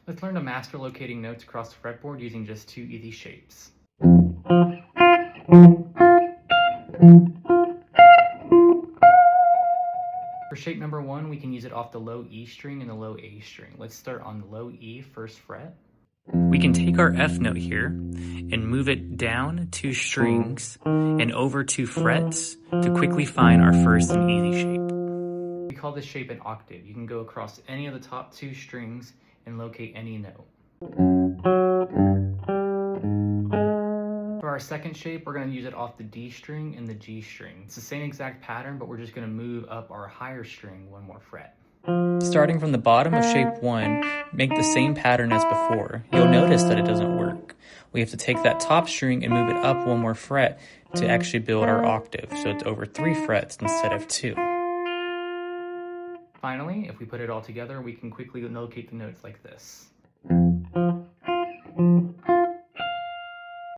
Let's learn to master locating notes across the fretboard using just two easy shapes. For shape number 1, we can use it off the low E string and the low A string. Let's start on the low E, first fret. We can take our F note here and move it down 2 strings and over 2 frets to quickly find our first and easy shape. We call this shape an octave. You can go across any of the top 2 strings and locate any note. For our second shape, we're going to use it off the D string and the G string. It's the same exact pattern, but we're just going to move up our higher string 1 more fret. Starting from the bottom of shape 1, make the same pattern as before. You'll notice that it doesn't work. We have to take that top string and move it up 1 more fret to actually build our octave, so it's over 3 frets instead of 2. Finally, if we put it all together, we can quickly locate the notes like this.